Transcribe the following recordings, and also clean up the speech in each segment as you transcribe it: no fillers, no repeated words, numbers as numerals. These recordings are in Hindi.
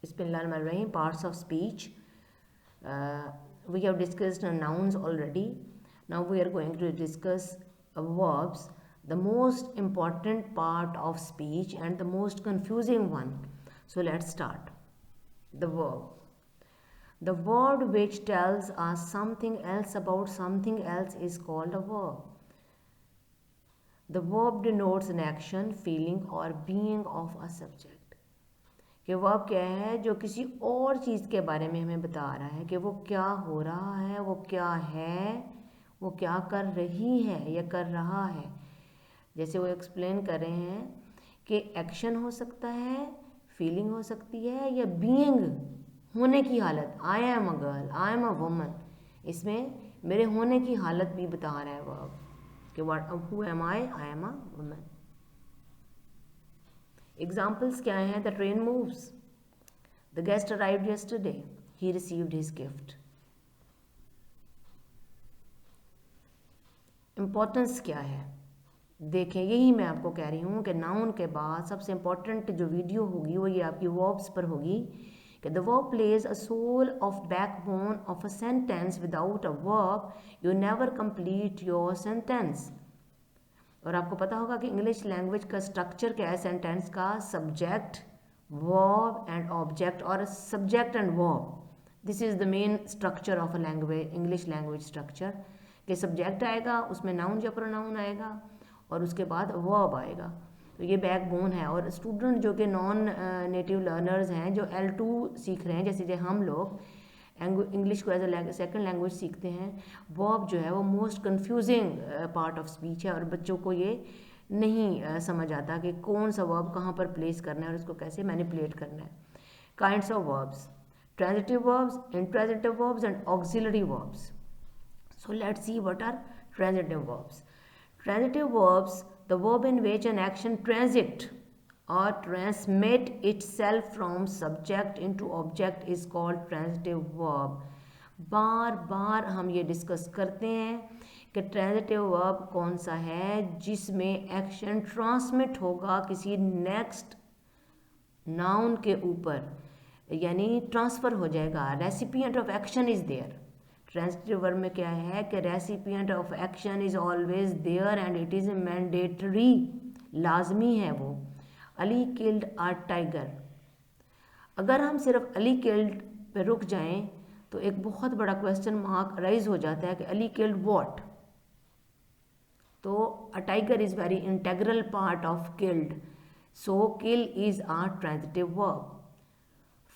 Bismillahirrahmanirrahim. Parts of speech. We have discussed nouns already. Now we are going to discuss verbs, the most important part of speech and the most confusing one. So let's start. The verb. The word which tells us something else about something else is called a verb. The verb denotes an action, feeling or being of a subject. कि वर्ब क्या है, जो किसी और चीज़ के बारे में हमें बता रहा है कि वो क्या हो रहा है, वो क्या है, वो क्या कर रही है या कर रहा है. जैसे वो एक्सप्लेन कर रहे हैं कि एक्शन हो सकता है, फीलिंग हो सकती है या बीइंग होने की हालत. I am a girl, I am a woman. इसमें मेरे होने की हालत भी बता रहा है वर्ब कि what who am I am a woman. Examples क्या हैं? The train moves. The guest arrived yesterday. He received his gift. Importance क्या है? देखें, यही मैं आपको कह रही हूँ कि नाउन के बाद सबसे इम्पॉर्टेंट जो वीडियो होगी वो ये आपकी वर्ब्स पर होगी कि the verb plays a soul of backbone of a sentence. Without a verb you never complete your sentence. और आपको पता होगा कि इंग्लिश लैंग्वेज का स्ट्रक्चर क्या है सेंटेंस का? सब्जेक्ट, वर्ब एंड ऑब्जेक्ट, और subject and verb. This is the main structure of a language, English language structure. कि सब्जेक्ट आएगा, उसमें नाउन या प्रोनाउन आएगा और उसके बाद वर्ब आएगा. तो ये बैकबोन है. और स्टूडेंट जो कि नॉन नेटिव लर्नर्स हैं, जो L2 सीख रहे हैं, जैसे हम लोग इंग्लिश को एज अ सेकंड लैंग्वेज सीखते हैं, वर्ब जो है वो most confusing part of speech है. और बच्चों को ये नहीं समझ आता कि कौन सा वर्ब कहाँ पर प्लेस करना है और उसको कैसे मैनिपुलेट करना है. Kinds of verbs: transitive verbs, intransitive verbs and auxiliary verbs. So let's see what are transitive verbs. Transitive verbs, the verb in which an action transit or transmit itself from subject into object is called transitive verb. बार बार हम ये डिस्कस करते हैं कि ट्रांजिटिव वर्ब कौन सा है जिसमें एक्शन ट्रांसमिट होगा किसी नेक्स्ट नाउन के ऊपर, यानी ट्रांसफ़र हो जाएगा. Recipient of action is there. Transitive verb में क्या है कि recipient of action is always there and it is mandatory. लाजमी है वो. Ali killed a tiger. अगर हम सिर्फ अली किल्ड पे रुक जाएं तो एक बहुत बड़ा क्वेश्चन मार्क राइज हो जाता है कि अली किल्ड व्हाट. तो a tiger is very integral part of killed. So kill is a transitive verb.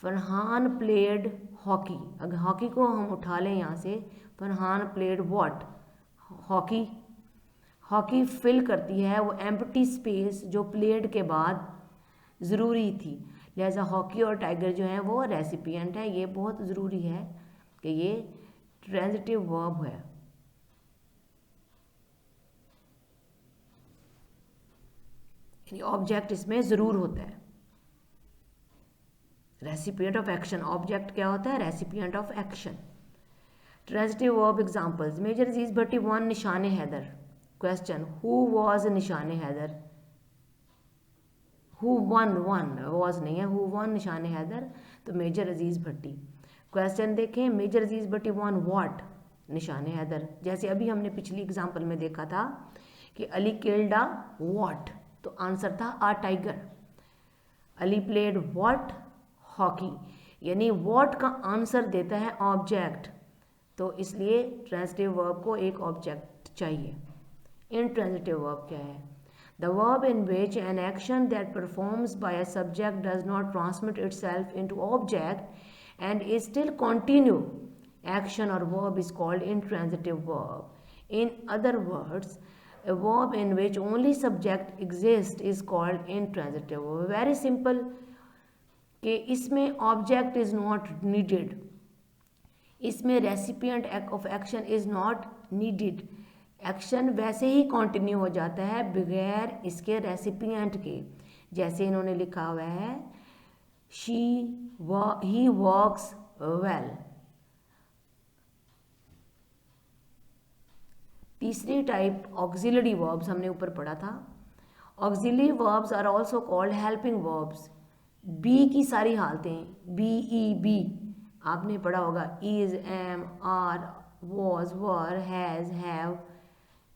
Farhan played hockey. अगर हॉकी को हम उठा लें यहाँ से, Farhan played what? Hockey. Hockey fill करती है वो एम्प्टी स्पेस जो प्लेड के बाद ज़रूरी थी. लिहाजा हॉकी और टाइगर जो हैं वो रेसिपिएंट हैं. ये बहुत ज़रूरी है कि ये ट्रांजिटिव वर्ब है. यानी ऑब्जेक्ट इसमें ज़रूर होता है. Recipient of action. ऑब्जेक्ट क्या होता है? Recipient of action. Transitive verb examples: major Aziz Bhatti won Nishan Haider. Question: who was निशान हैदर? हु वन वाज नहीं है, हु वन निशान हैदर, तो मेजर अजीज भट्टी. क्वेश्चन देखें, major Aziz Bhatti won what? Nishan Haider. जैसे अभी हमने पिछली एग्जांपल में देखा था कि अली किल्ड अ व्हाट, तो आंसर था a tiger. Ali played what? Hockey. यानी व्हाट का आंसर देता है ऑब्जेक्ट, तो इसलिए ट्रांजिटिव वर्ब को एक ऑब्जेक्ट चाहिए. इंट्रांजिटिव वर्ब क्या है? The verb in which an action that performs by a subject does not transmit itself into object and is still continue. Action और verb is called intransitive verb. In other words, a verb in which only subject exists is called intransitive verb. Very simple कि इसमें ऑब्जेक्ट इज़ नॉट नीडेड, इसमें recipient of action is not needed. Action वैसे ही कंटिन्यू हो जाता है बगैर इसके रेसिपिएंट के. जैसे इन्होंने लिखा हुआ है ही वर्क्स वेल. तीसरी टाइप ऑक्सिलरी वर्ब्स हमने ऊपर पढ़ा था. Auxiliary verbs are also called helping verbs. Be की सारी हालतें, बी ई बी आपने पढ़ा होगा, is, am, are, was, were, has, have,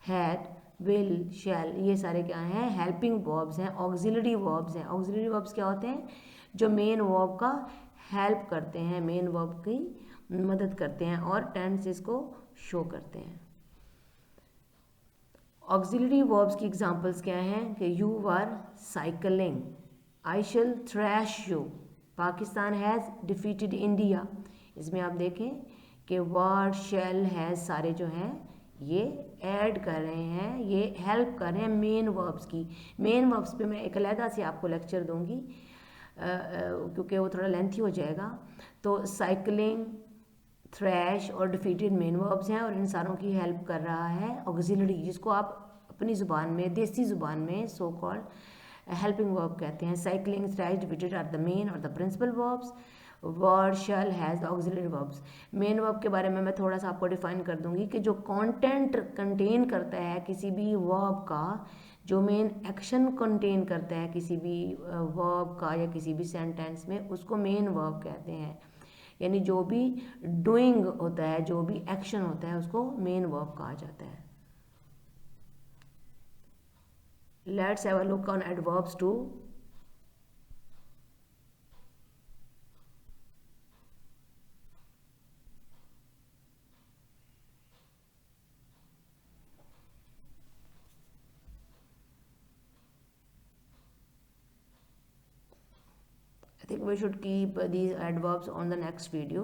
had, will, shall, ये सारे क्या हैं, हेल्पिंग वर्ब्स हैं, ऑक्सिलरी वर्ब्स हैं। ऑक्सिलरी वर्ब्स क्या होते हैं, जो मेन वर्ब का हेल्प करते हैं, मेन वर्ब की मदद करते हैं और टेंसेस को शो करते हैं। ऑक्सिलरी वर्ब्स की एग्जांपल्स क्या हैं कि you were cycling, I shall trash you, Pakistan has defeated India. इसमें आप देखें कि वर्ड, शेल, हैज़ सारे जो हैं ये ऐड कर रहे हैं, ये हेल्प कर रहे हैं मेन वर्ब्स की। मेन वर्ब्स पे मैं एक अलहदा से आपको लेक्चर दूंगी क्योंकि वो थोड़ा लेंथी हो जाएगा। तो साइकिलिंग, थ्रैश और डिफीटेड मेन वर्ब्स हैं और इन सारों की हेल्प कर रहा है ऑक्सिलरी, जिसको आप अपनी ज़ुबान में, देसी ज़ुबान में सो कॉल्ड हेल्पिंग वर्ब कहते हैं। Cycling, thrash, defeated are the main और the principal verbs. Would, shall, has the auxiliary verbs. Main verb के बारे में मैं थोड़ा सा आपको डिफाइन कर दूंगी कि जो कंटेंट कंटेन करता है किसी भी वर्ब का, जो मेन एक्शन कंटेन करता है किसी भी वर्ब का या किसी भी सेंटेंस में, उसको मेन वर्ब कहते हैं। यानी जो भी डूइंग होता है, जो भी एक्शन होता है, उसको मेन वर्ब कहा जाता है। Let's have a look on adverbs too. I think we should keep these adverbs on the next video.